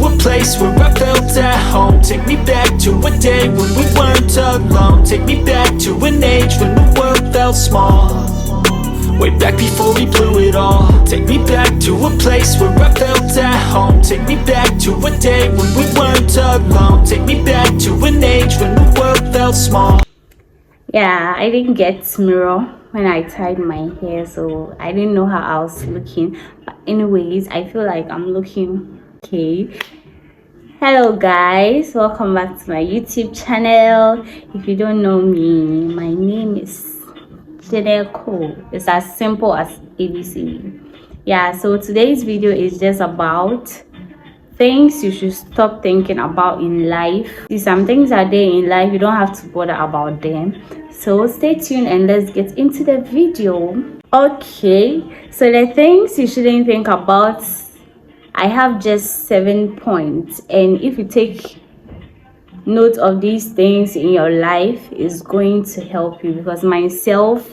a place where I felt at home. Take me back to a day when we weren't alone. Take me back to an age when the world felt small. Way back before we blew it all. Take me back to a place where I felt at home. Take me back to a day when we weren't alone. Take me back to an age when the world felt small. Yeah, I didn't get mirror when I tied my hair, so I didn't know how I was looking. But anyways, I feel like I'm looking okay. Hello guys, welcome back to my YouTube channel. If you don't know me, my name is Cole. It's as simple as ABC. Yeah, so today's video is just about things you should stop thinking about in life. See, some things are there in life, you don't have to bother about them. So stay tuned and let's get into the video. Okay, so the things you shouldn't think about, I have just 7 points, and if you take note of these things in your life, is going to help you, because myself,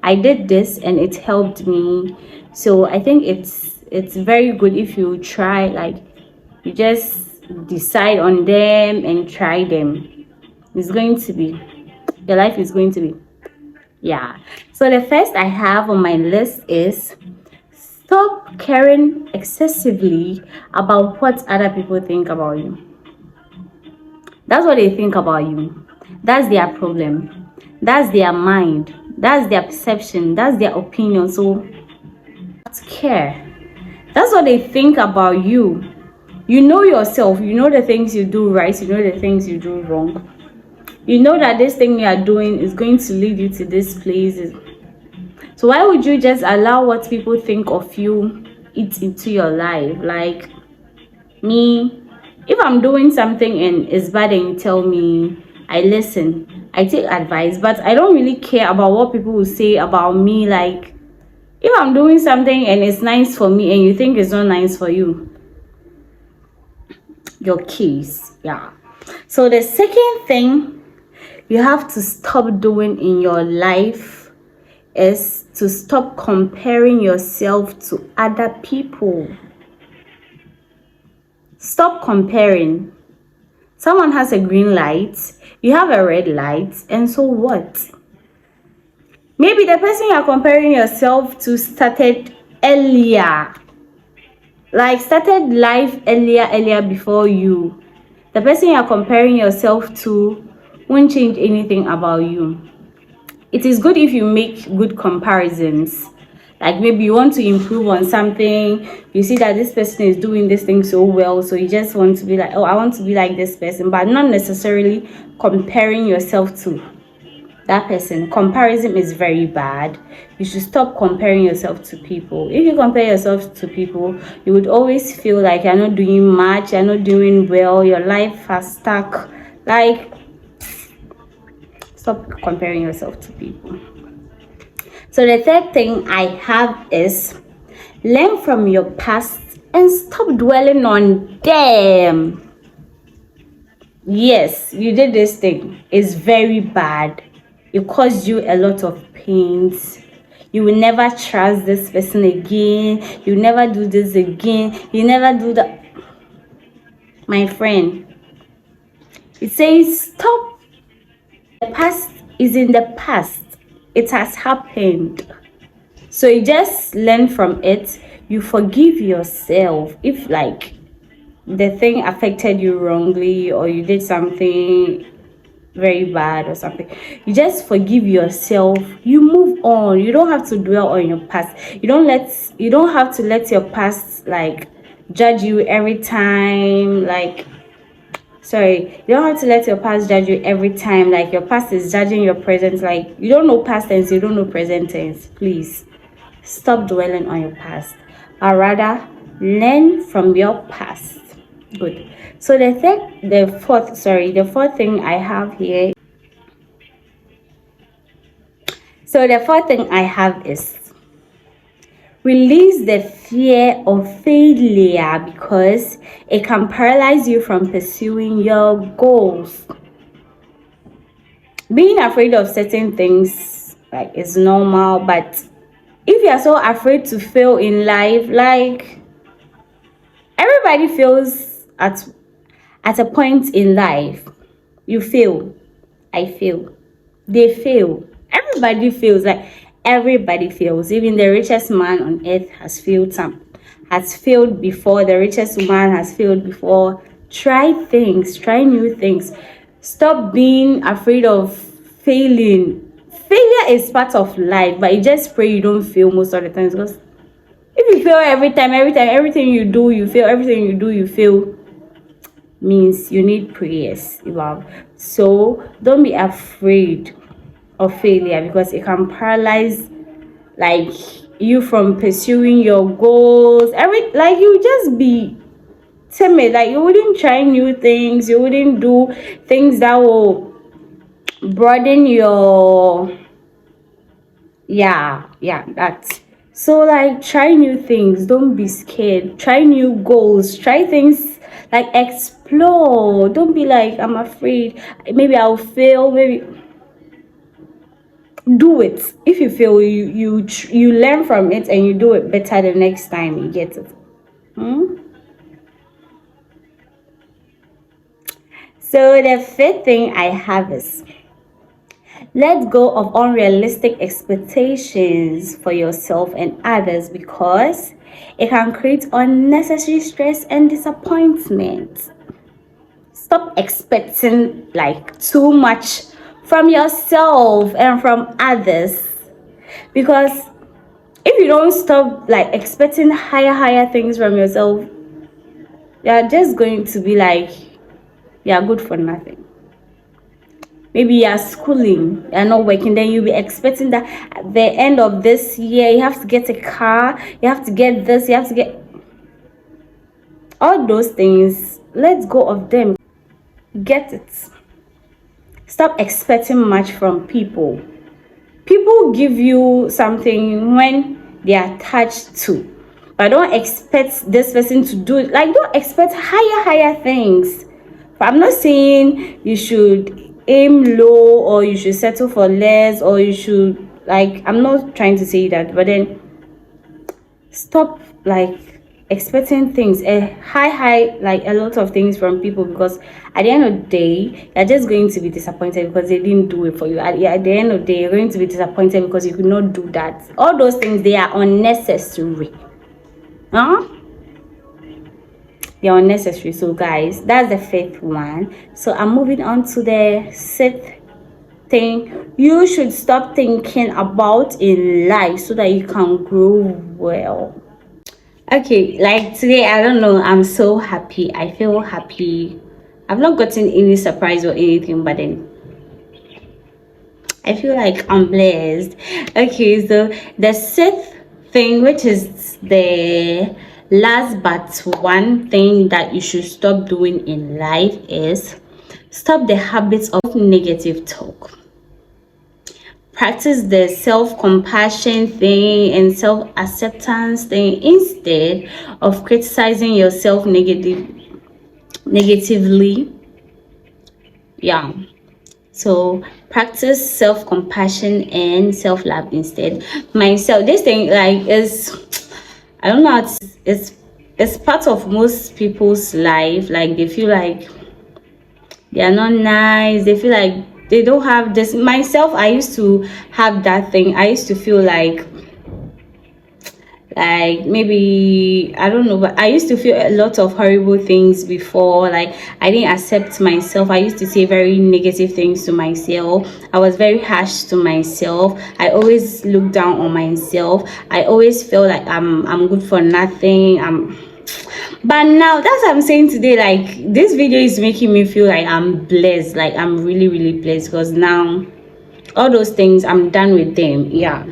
I did this and it helped me. So I think it's very good if you try, like you just decide on them and try them. It's going to be, your life is going to be, yeah. So the first I have on my list is stop caring excessively about what other people think about you. That's what they think about you. That's their problem. That's their mind. That's their perception. That's their opinion. So don't care. That's what they think about you. You know yourself. You know the things you do right. You know the things you do wrong. You know that this thing you are doing is going to lead you to this place. So why would you just allow what people think of you eat into your life? Like me, if I'm doing something and it's bad and you tell me, I listen, I take advice, but I don't really care about what people will say about me. Like if I'm doing something and it's nice for me and you think it's not nice for you, your case. Yeah. So the second thing you have to stop doing in your life is to stop comparing yourself to other people. Stop comparing. Someone has a green light, you have a red light, and so what? Maybe the person you're comparing yourself to started earlier, like started life earlier before you. The person you're comparing yourself to won't change anything about you. It is good if you make good comparisons. Like maybe you want to improve on something, you see that this person is doing this thing so well, so you just want to be like, oh, I want to be like this person, but not necessarily comparing yourself to that person. Comparison is very bad. You should stop comparing yourself to people. If you compare yourself to people, you would always feel like you're not doing much, you're not doing well, your life has stuck. Like, stop comparing yourself to people. So the third thing I have is learn from your past and stop dwelling on them. Yes, you did this thing. It's very bad. It caused you a lot of pains. You will never trust this person again. You never do this again. You never do that. My friend, it says stop. The past is in the past. It has happened. So you just learn from it. You forgive yourself. If like the thing affected you wrongly or you did something very bad or something, you just forgive yourself. You move on. You don't have to dwell on your past. You don't have to let your past like judge you every time. You don't have to let your past judge you every time. Like your past is judging your present. Like you don't know past tense, you don't know present tense. Please stop dwelling on your past, or rather learn from your past. Good. So the fourth thing I have here. So the fourth thing I have is release the fear of failure, because it can paralyze you from pursuing your goals. Being afraid of certain things like is normal, but if you are so afraid to fail in life, like everybody fails at a point in life, you fail, I fail, they fail, everybody fails. Like, everybody fails. Even the richest man on earth has failed before. The richest woman has failed before. Try things, try new things. Stop being afraid of failing. Failure is part of life, but you just pray you don't fail most of the times, because if you fail every time, everything you do you fail, everything you do you fail, means you need prayers. Wow. So don't be afraid of failure, because it can paralyze, like, you from pursuing your goals. Like, you just be timid. Like, you wouldn't try new things, you wouldn't do things that will broaden your, that. So, like, try new things, don't be scared, try new goals, try things, like, explore. Don't be like, I'm afraid, maybe I'll fail, maybe. Do it. If you fail, you learn from it and you do it better the next time. You get it. So the fifth thing I have is, let go of unrealistic expectations for yourself and others, because it can create unnecessary stress and disappointment. Stop expecting, like, too much from yourself and from others, because if you don't stop, like, expecting higher things from yourself, you're just going to be like, you're good for nothing. Maybe you're schooling, you're not working, then you'll be expecting that at the end of this year you have to get a car, you have to get this, you have to get all those things. Let go of them. Get it. Stop expecting much from people. People give you something when they are attached to, but don't expect this person to do it. Like, don't expect higher things. But I'm not saying you should aim low, or you should settle for less, or you should, like, I'm not trying to say that, but then stop, like, expecting things high, like a lot of things from people, because at the end of the day you're just going to be disappointed because they didn't do it for you. At the end of the day, you're going to be disappointed because you could not do that. All those things, they are unnecessary. They're unnecessary. So guys, that's the fifth one. So I'm moving on to the sixth thing you should stop thinking about in life so that you can grow well. Okay, like today, I don't know, I'm so happy. I feel happy. I've not gotten any surprise or anything, but then I feel like I'm blessed. Okay, so the sixth thing, which is the last but one thing that you should stop doing in life, is stop the habits of negative talk. Practice the self-compassion thing and self-acceptance thing instead of criticizing yourself negatively. Yeah. So practice self-compassion and self-love instead. Myself, this thing, like, is, I don't know, it's part of most people's life. Like, they feel like they are not nice, they feel like they don't have this. Myself, I used to have that thing. I used to feel like maybe, I don't know, but I used to feel a lot of horrible things before. Like, I didn't accept myself. I used to say very negative things to myself. I was very harsh to myself. I always looked down on myself. I always felt like I'm good for nothing. But now, that's what I'm saying today. Like, this video is making me feel like I'm blessed. Like, I'm really blessed, because now all those things, I'm done with them. Yeah,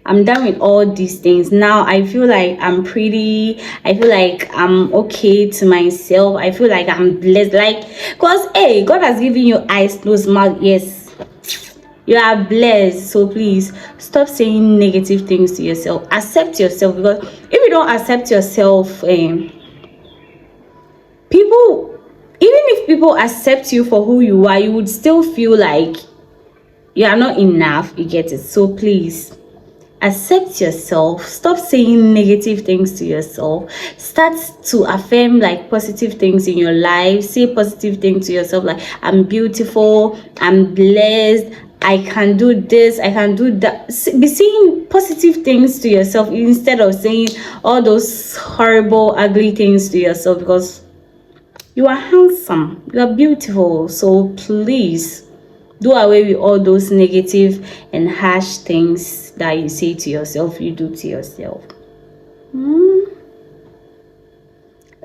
I'm done with all these things. Now I feel like I'm pretty. I feel like I'm okay to myself. I feel like I'm blessed. Like, because hey, God has given you eyes, nose, mouth, yes. You are blessed. So please stop saying negative things to yourself. Accept yourself, because if you don't accept yourself, people, even if people accept you for who you are, you would still feel like you are not enough. You get it? So please accept yourself, stop saying negative things to yourself, start to affirm like positive things in your life. Say positive things to yourself like, I'm beautiful, I'm blessed, I can do this, I can do that. Be saying positive things to yourself instead of saying all those horrible, ugly things to yourself, because you are handsome, you are beautiful. So please do away with all those negative and harsh things that you say to yourself, you do to yourself.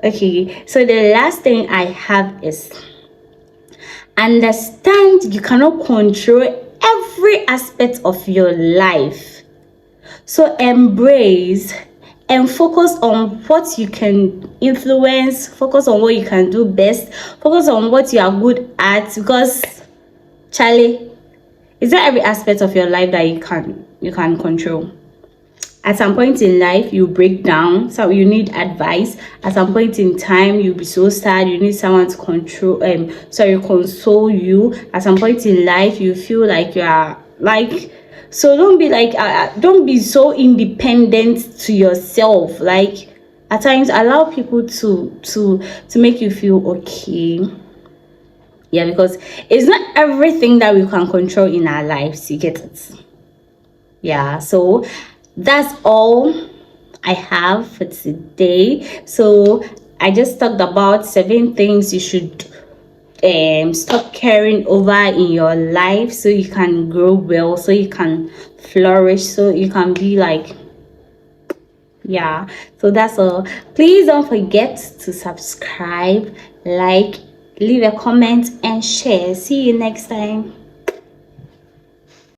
Okay, so the last thing I have is understand you cannot control every aspect of your life. So embrace and focus on what you can influence, focus on what you can do best, focus on what you are good at, because Charlie, is there every aspect of your life that you can control? At some point in life, you break down, so you need advice. At some point in time, you'll be so sad, you need someone to console you. At some point in life, you feel like you are like, so don't be like, don't be so independent to yourself. Like, at times, allow people to make you feel okay. Yeah, because it's not everything that we can control in our lives. You get it? Yeah, so that's all I have for today. So I just talked about 7 things you should stop caring over in your life, so you can grow well, so you can flourish, so you can be like, yeah. So that's all. Please don't forget to subscribe, like, leave a comment and share. See you next time.